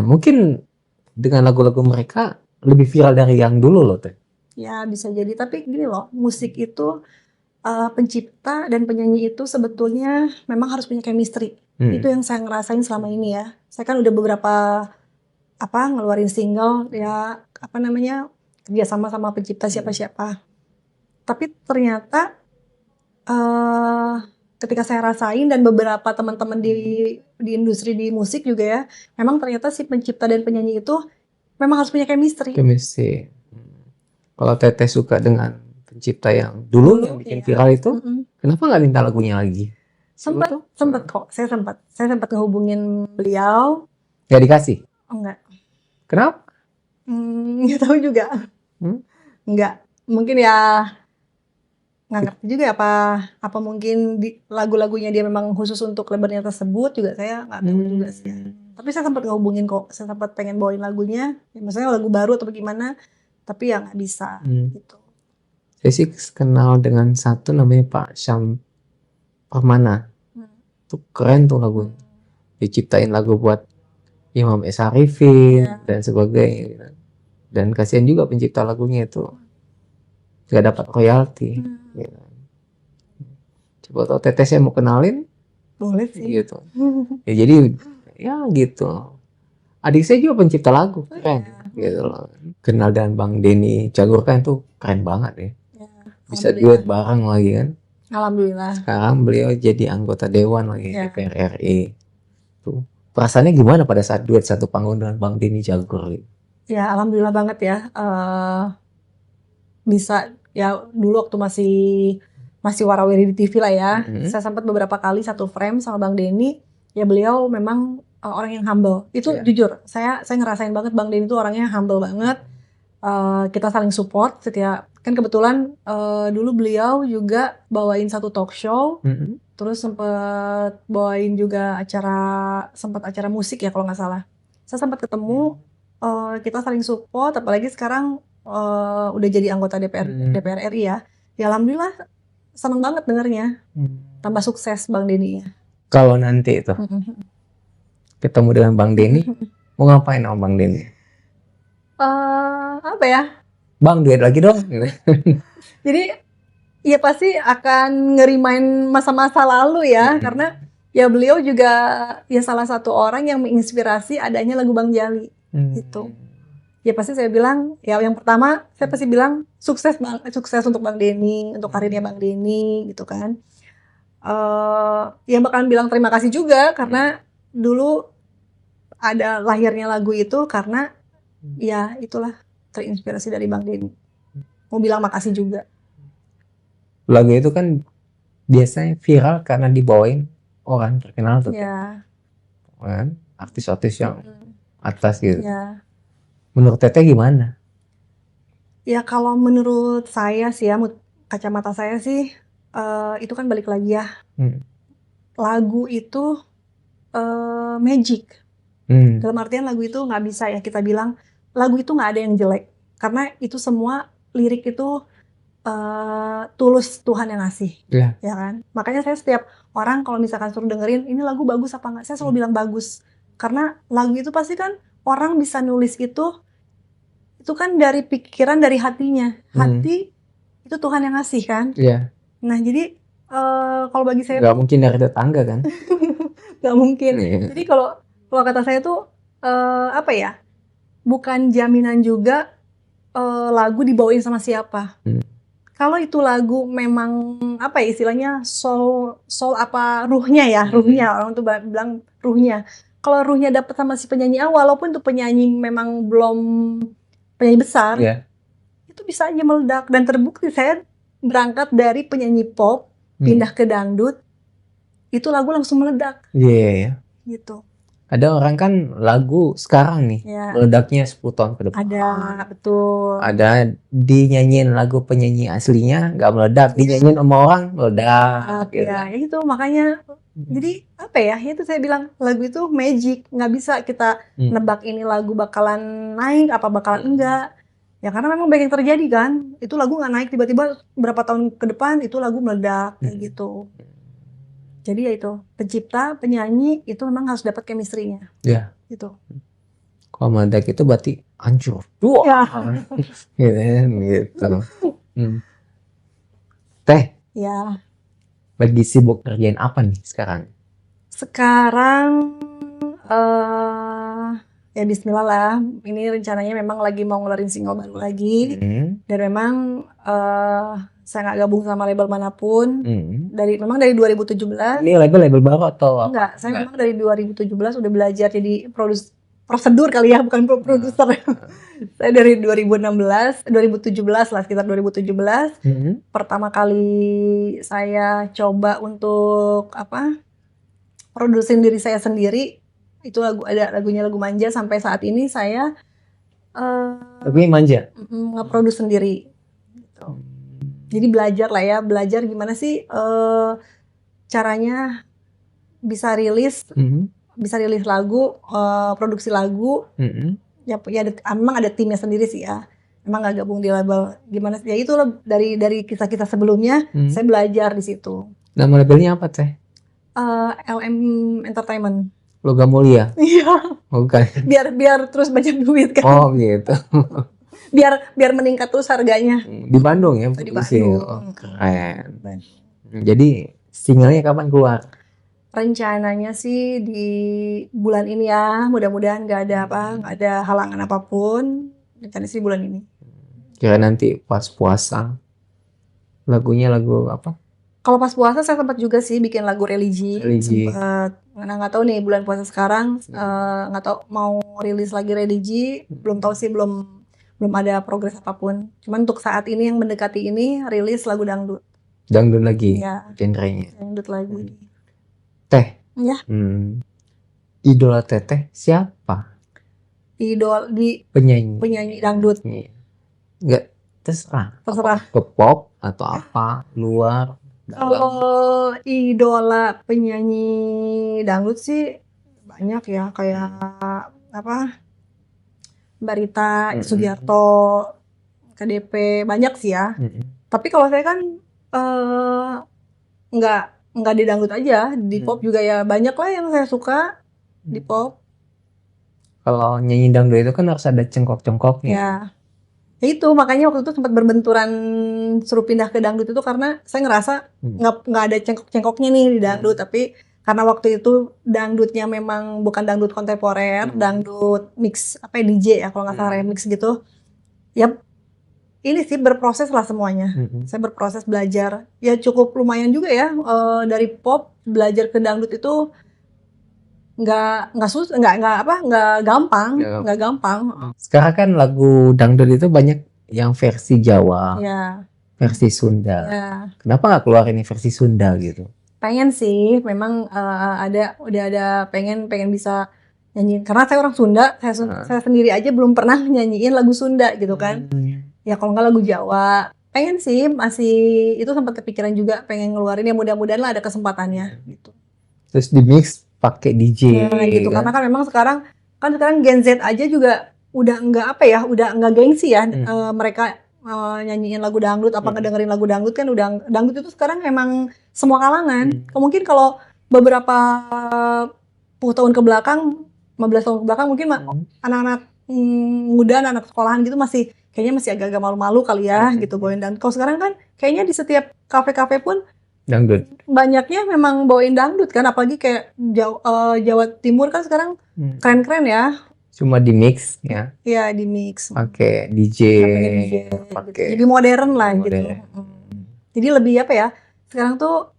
mungkin dengan lagu-lagu mereka lebih viral dari yang dulu loh teh. Ya bisa jadi, tapi gini loh, musik itu pencipta dan penyanyi itu sebetulnya memang harus punya chemistry. Itu yang saya ngerasain selama ini ya. Saya kan udah beberapa ngeluarin single ya, kerja sama pencipta siapa-siapa. Tapi ternyata ketika saya rasain dan beberapa teman-teman di industri di musik juga ya, memang ternyata si pencipta dan penyanyi itu memang harus punya chemistry. Kalau Teteh suka dengan pencipta yang dulu yang bikin viral itu, kenapa nggak minta lagunya lagi? Sempat kok, saya sempat ngehubungin beliau. Nggak dikasih? Enggak. Kenapa? Nggak tahu juga. Enggak, mungkin ya nggak ngerti juga ya, apa mungkin lagu-lagunya dia memang khusus untuk labelnya tersebut juga, saya nggak tahu juga sih. Tapi saya sempat ngehubungin kok, saya sempat pengen bawain lagunya, ya maksudnya lagu baru atau gimana, tapi ya nggak bisa gitu. Saya sih kenal dengan satu namanya Pak Syam Permana. Tuh keren tuh lagunya. Diciptain lagu buat Imam S. Harifin dan sebagainya. Dan kasihan juga pencipta lagunya itu nggak dapat royalti. Gitu. Coba tau Teteh saya mau kenalin? Boleh sih. Gitu. Ya jadi ya gitu. Adik saya juga pencipta lagu, keren. Gitu loh. Kenal dengan Bang Denny Cagur kan tuh keren banget ya. Bisa duet bareng lagi kan. Alhamdulillah. Sekarang beliau jadi anggota Dewan lagi DPR RI. Tuh. Perasaannya gimana pada saat duet satu panggung dengan Bang Denny Cagur? Ya alhamdulillah banget ya. Bisa ya, dulu waktu masih warawiri di TV lah ya. Saya sempat beberapa kali satu frame sama Bang Denny. Ya beliau memang orang yang humble. Itu jujur, saya ngerasain banget Bang Denny itu orangnya humble banget. Kita saling support setiap, kan kebetulan dulu beliau juga bawain satu talk show, terus sempat bawain juga sempat acara musik ya kalau nggak salah. Saya sempat ketemu, kita saling support, apalagi sekarang udah jadi anggota DPR RI ya. Ya alhamdulillah seneng banget dengernya. Tambah sukses Bang Denny ya. Kalau nanti itu ketemu dengan Bang Denny, mau ngapain sama Bang Denny? Apa ya? Bang duet lagi dong. Jadi ya pasti akan ngerimain masa-masa lalu ya, karena ya beliau juga ya salah satu orang yang menginspirasi adanya lagu Bang Jali gitu. Ya pasti saya bilang, ya yang pertama saya pasti bilang sukses untuk Bang Denny, untuk karirnya Bang Denny gitu kan. Ya bakalan bilang terima kasih juga karena dulu ada lahirnya lagu itu karena ya itulah terinspirasi dari Bang Denny. Mau bilang makasih juga. Lagu itu kan biasanya viral karena dibawain orang terkenal tuh. Ya. Kan? Artis-artis yang atas gitu. Ya. Menurut Teteh gimana? Ya kalau menurut saya sih ya, kacamata saya sih itu kan balik lagi ya. Lagu itu magic. Dalam artian lagu itu nggak bisa ya kita bilang lagu itu nggak ada yang jelek, karena itu semua lirik itu tulus Tuhan yang ngasih, ya kan. Makanya saya setiap orang kalau misalkan suruh dengerin ini lagu bagus apa nggak, saya selalu bilang bagus, karena lagu itu pasti kan orang bisa nulis itu kan dari pikiran, dari hatinya. Hati itu Tuhan yang ngasih kan. Nah jadi kalau bagi saya nggak mungkin dari tetangga kan. Nggak mungkin. Jadi kalau kata saya tuh apa ya, bukan jaminan juga lagu dibawain sama siapa. Kalau itu lagu memang apa ya istilahnya soul apa ruhnya ya, ruhnya orang tuh bilang ruhnya. Kalau ruhnya dapat sama si penyanyi walaupun tuh penyanyi memang belum penyanyi besar, itu bisa aja meledak. Dan terbukti saya berangkat dari penyanyi pop pindah ke dangdut, itu lagu langsung meledak. Gitu. Ada orang kan lagu sekarang nih meledaknya 10 tahun ke depan. Ada, betul. Ada dinyanyiin lagu penyanyi aslinya nggak meledak, dinyanyiin sama orang meledak. Ya gitu, makanya jadi apa ya, itu saya bilang lagu itu magic, nggak bisa kita nebak ini lagu bakalan naik apa bakalan enggak. Ya karena memang banyak yang terjadi kan, itu lagu nggak naik tiba-tiba berapa tahun ke depan itu lagu meledak kayak gitu. Jadi ya itu, pencipta, penyanyi itu memang harus dapat chemistry-nya. Gitu. Kalau meledak itu berarti hancur. Gitu. Teh. Ya. Lagi sibuk kerjain apa nih sekarang? Sekarang ya bismillah lah. Ini rencananya memang lagi mau ngeluarin single baru lagi. Dan memang saya nggak gabung sama label manapun. Memang dari 2017. Ini label baru atau apa? Enggak, saya memang dari 2017 udah belajar jadi prosedur kali ya, bukan produser. Saya dari 2017 lah, sekitar 2017. Pertama kali saya coba untuk produksi diri saya sendiri. Itu lagunya lagu Manja. Sampai saat ini saya lagunya Manja? Nge-produce sendiri. Gitu. Jadi belajar gimana sih caranya bisa rilis lagu, produksi lagu. Ya memang ada timnya sendiri sih ya. Emang nggak gabung di label gimana sih? Ya itu dari kisah-kisah sebelumnya saya belajar di situ. Nama labelnya apa teh? LM Entertainment. Logam Mulia? Iya. Bukan. Biar terus banyak duit kan. Oh gitu. biar meningkat terus harganya. Di Bandung ya? Di Bandung. Oh, keren. Jadi singlenya kapan keluar? Rencananya sih di bulan ini ya, mudah-mudahan nggak ada halangan apapun. Rencananya sih bulan ini. Kira nanti pas puasa lagunya lagu apa? Kalau pas puasa saya sempat juga sih bikin lagu religi. Sempat, nggak tahu nih bulan puasa sekarang nggak tahu mau rilis lagi religi, belum tahu sih, belum ada progres apapun. Cuman untuk saat ini yang mendekati ini rilis lagu dangdut. Dangdut lagi? Ya. Genrenya? Dangdut lagi. Teh? Ya. Idola teteh siapa? Penyanyi dangdut. Enggak, terserah. Ke pop atau apa, luar? Kalau idola penyanyi dangdut sih banyak ya, kayak Mbak Rita, Sugiarto, KDP, banyak sih ya. Tapi kalau saya kan nggak di dangdut aja, di pop juga ya banyak lah yang saya suka di pop. Kalau nyanyi dangdut itu kan harus ada cengkok-cengkoknya. Ya itu makanya waktu itu sempat berbenturan suruh pindah ke dangdut itu karena saya ngerasa nggak ada cengkok-cengkoknya nih di dangdut. Tapi karena waktu itu dangdutnya memang bukan dangdut kontemporer, dangdut mix DJ ya kalau nggak salah, remix gitu. Ya ini sih berproses lah semuanya. Saya berproses belajar. Ya cukup lumayan juga ya, dari pop belajar ke dangdut itu nggak gampang. Sekarang kan lagu dangdut itu banyak yang versi Jawa, versi Sunda. Kenapa nggak keluar ini versi Sunda gitu? Pengen sih, memang udah ada pengen bisa nyanyiin. Karena saya orang Sunda, saya sendiri aja belum pernah nyanyiin lagu Sunda gitu kan. Ya kalau nggak lagu Jawa, pengen sih, masih itu sempat kepikiran juga pengen ngeluarin, ya mudah-mudahan lah ada kesempatannya gitu. Terus di mix pakai DJ gitu kan? Karena kan memang sekarang Gen Z aja juga udah nggak gengsi ya, mereka nyanyiin lagu dangdut, ngedengerin lagu dangdut kan. Udah dangdut itu sekarang emang semua kalangan. Mungkin kalau beberapa puluh tahun ke belakang, 15 tahun ke belakang, mungkin anak-anak muda, anak sekolahan gitu kayaknya masih agak-agak malu-malu kali ya gitu bawain dangdut. Kalau sekarang kan kayaknya di setiap kafe-kafe pun dangdut. Banyaknya memang bawain dangdut kan, apalagi kayak Jawa Timur kan sekarang keren-keren ya. Cuma di mix ya? Iya, di mix. Pakai DJ. Gitu. Lebih modern lah gitu. Jadi lebih sekarang tuh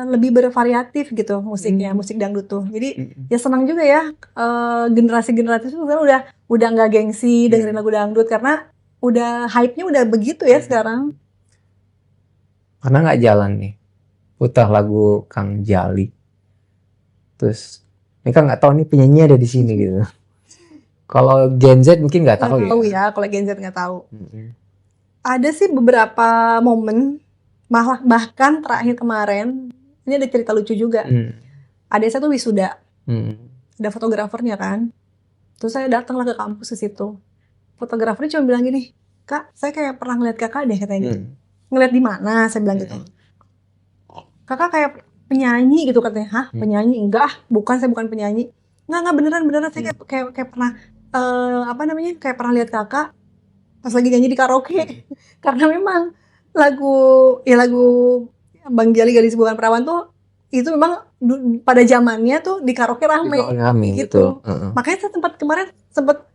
lebih bervariatif gitu musiknya, musik dangdut tuh. Jadi ya senang juga ya, generasi-generasi itu sekarang udah nggak gengsi dengerin lagu dangdut karena udah hype-nya udah begitu ya sekarang. Karena nggak jalan nih, putar lagu Kang Jali, terus mereka nggak tahu nih penyanyi ada di sini gitu. Kalau Gen Z mungkin nggak tahu ya. Kalau Gen Z nggak tahu. Ada sih beberapa momen, bahkan terakhir kemarin ini ada cerita lucu juga. Adik saya tuh wisuda, ada fotografernya kan. Terus saya datanglah ke kampus ke situ. Fotografernya cuma bilang gini, "Kak, saya kayak pernah ngeliat kakak deh," katanya gitu. "Ngeliat di mana?" Saya bilang gitu. "Kakak kayak penyanyi gitu," katanya. "Hah, penyanyi? Enggak, saya bukan penyanyi." Enggak, beneran saya kayak pernah kayak pernah lihat kakak pas lagi nyanyi di karaoke. Karena memang lagu Bang Jali Gadis Bukan Perawan tuh itu memang pada zamannya tuh di karaoke rame gitu. Makanya saya kemarin sempat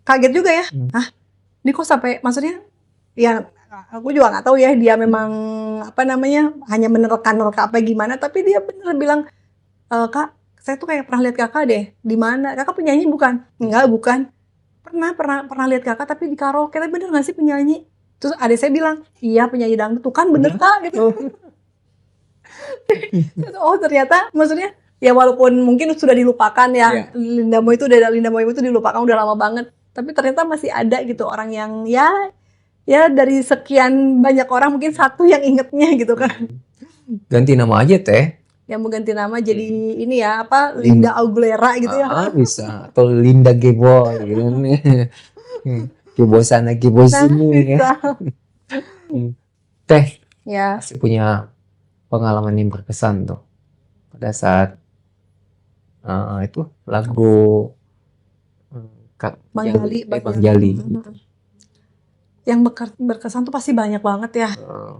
kaget juga ya. Hah, ini kok sampai, maksudnya ya aku juga nggak tahu ya dia memang hanya menerka apa gimana, tapi dia bener bilang, "Kak, saya tuh kayak pernah lihat kakak deh. Di mana? Kakak penyanyi bukan? Enggak, bukan. Pernah lihat kakak tapi di karaoke. Tapi bener nggak sih penyanyi? Terus adik saya bilang, iya penyanyi dangdut. Tuh kan bener kak gitu. Oh ternyata maksudnya ya walaupun mungkin sudah dilupakan ya. Linda Moe itu dilupakan udah lama banget. Tapi ternyata masih ada gitu orang yang ya dari sekian banyak orang mungkin satu yang ingetnya gitu kan. Ganti nama aja Teh. Yang mau ganti nama jadi ini ya apa Linda Aguilera gitu ya. Bisa atau Linda Geboy gitu. Gebo sana Gebo sini ya. Teh Ya. masih punya pengalaman yang berkesan tuh pada saat itu lagu Bang Jali. Yang berkesan tuh pasti banyak banget ya.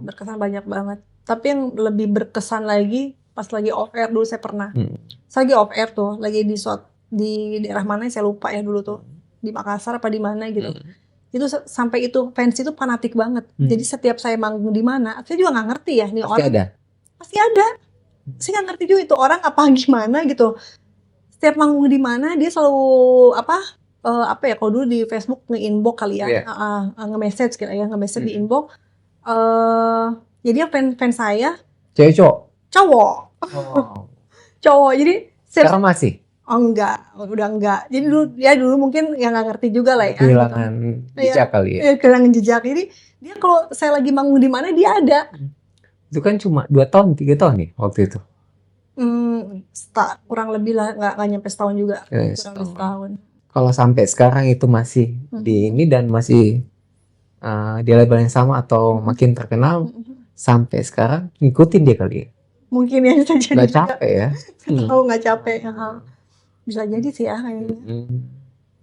Berkesan banyak banget. Tapi yang lebih berkesan lagi pas lagi off air dulu saya pernah. Saya lagi off air tuh, lagi di daerah mana saya lupa ya dulu tuh. Di Makassar apa di mana gitu. Itu sampai itu fans itu fanatik banget. Jadi setiap saya manggung di mana, saya juga nggak ngerti ya nih orang. Pasti ada. Saya nggak ngerti juga itu orang apa gimana gitu. Setiap manggung di mana dia selalu apa ya kalau dulu di Facebook nge-inbox kali ya, nge-message gitu ya, nge-message di inbox. Jadi fans saya cewek cowok. Cowok. Jadi sekarang masih? Oh enggak, udah enggak. Jadi dulu mungkin yang nggak ngerti juga lah ya. Kehilangan jejak kali ya. Kehilangan jejak. Jadi dia kalau saya lagi manggung di mana dia ada. Itu kan cuma 2 tahun, 3 tahun nih waktu itu. Kurang lebih lah, nggak nyampe setahun juga. Kurang lebih setahun. Kalau sampai sekarang itu masih di ini dan masih di label yang sama atau makin terkenal sampai sekarang ngikutin dia kali ya? Mungkin ya bisa jadi. Nggak capek ya? Nggak capek. Bisa jadi sih ya kayaknya.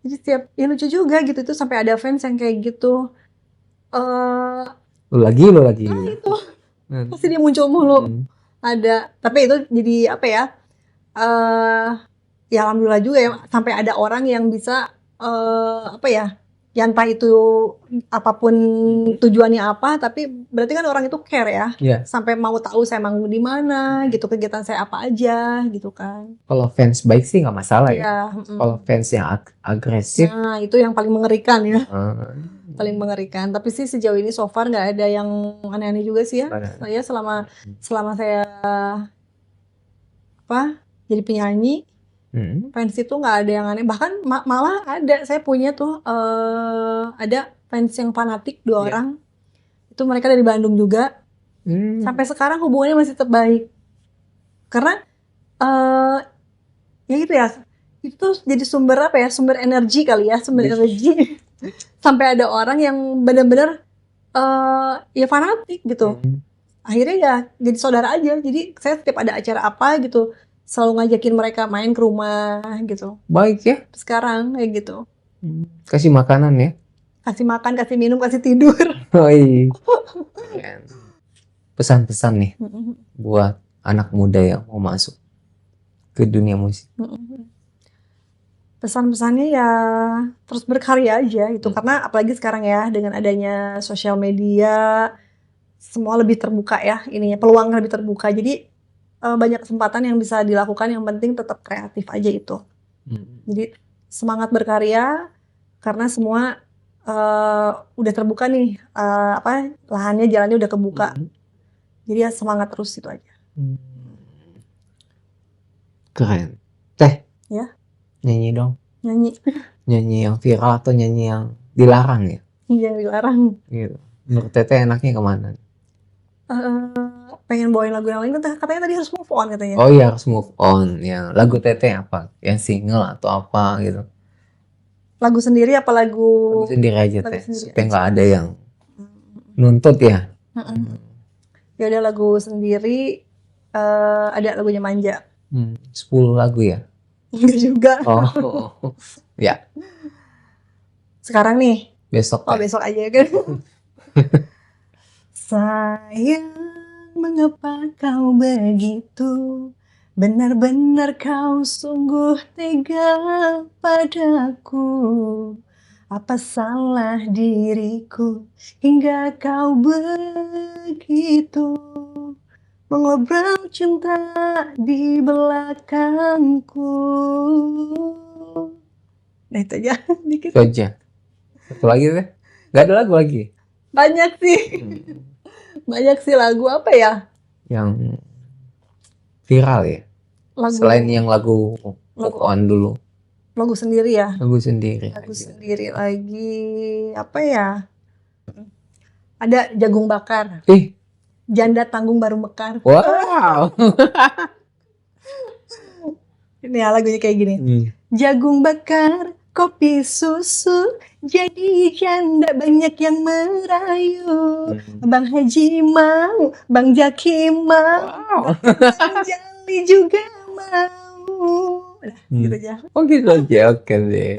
Jadi ya lucu juga gitu itu sampai ada fans yang kayak gitu. Lo lagi. Itu pasti dia muncul mulu. Ada, tapi itu jadi apa ya? Ya alhamdulillah juga ya sampai ada orang yang bisa apa ya? Ya entah itu apapun tujuannya apa, tapi berarti kan orang itu care ya. Sampai mau tahu saya manggung di mana, gitu, kegiatan saya apa aja, gitu kan. Kalau fans baik sih nggak masalah ya. Kalau fans yang agresif, nah itu yang paling mengerikan ya. Paling mengerikan. Tapi sih sejauh ini so far nggak ada yang aneh-aneh juga sih ya. Saya selama saya jadi penyanyi. Fans itu nggak ada yang aneh, bahkan malah ada saya punya tuh ada fans yang fanatik 2 orang itu mereka dari Bandung juga sampai sekarang hubungannya masih tetap baik karena ya gitu ya itu jadi sumber energi kali ya energi sampai ada orang yang benar-benar ya fanatik gitu akhirnya ya jadi saudara aja jadi saya setiap ada acara apa gitu selalu ngajakin mereka main ke rumah gitu. Baik ya. Sekarang kayak gitu. Kasih makanan ya. Kasih makan, kasih minum, kasih tidur. Pesan-pesan nih buat anak muda yang mau masuk ke dunia musik. Pesan-pesannya ya terus berkarya aja itu karena apalagi sekarang ya dengan adanya sosial media semua lebih terbuka ya ininya peluang lebih terbuka jadi banyak kesempatan yang bisa dilakukan yang penting tetap kreatif aja itu jadi semangat berkarya karena semua udah terbuka nih lahannya jalannya udah kebuka jadi ya semangat terus itu aja. Keren. Teh ya nyanyi dong. Nyanyi yang viral atau nyanyi yang dilarang ya? Iya dilarang gitu. Menurut Teteh enaknya kemana? Pengen bawain lagu yang lain katanya tadi harus move on katanya. Oh iya harus move on. Yang lagu Teteh apa? Yang single atau apa gitu? Lagu sendiri apa lagu? Lagu sendiri aja Teh. Supaya nggak ada yang nuntut ya. Ya udah lagu sendiri ada lagunya Manja. 10 lagu ya? Enggak juga. Oh ya. Sekarang nih. Besok. Besok aja kan. Sayang, mengapa kau begitu? Benar-benar kau sungguh tega padaku. Apa salah diriku hingga kau begitu mengobrol cinta di belakangku. Nah itu aja dikit. Itu aja. Satu lagi deh. Gak ada lagu lagi? Banyak sih. Banyak sih lagu apa ya? Yang viral ya? Selain yang lagu Move On dulu. Lagu sendiri ya? Lagu sendiri. Lagu sendiri lagi. Apa ya? Ada Jagung Bakar. Janda tanggung baru mekar. Wow. Ini ya lagunya kayak gini. Jagung bakar, kopi susu, jadi janda banyak yang merayu. Bang Haji mau, Bang Jaki mau, Bang Jali juga mau. Nah, gitu aja. Oh gitu aja, oke deh.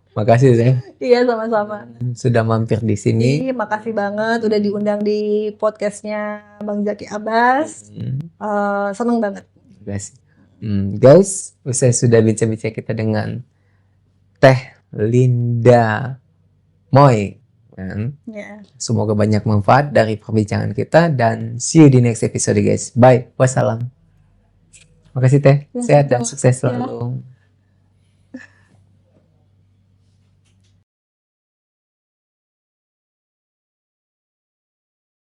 Makasih Teh. Iya sama-sama. Sudah mampir di sini. Makasih banget udah diundang di podcastnya Bang Jaki Abbas. Seneng banget. Guys, usai sudah bincang-bincang kita dengan Teh Linda Moy. Semoga banyak manfaat dari perbincangan kita dan see you di next episode guys. Bye. Wassalam. Makasih Teh. Sehat dan sukses selalu.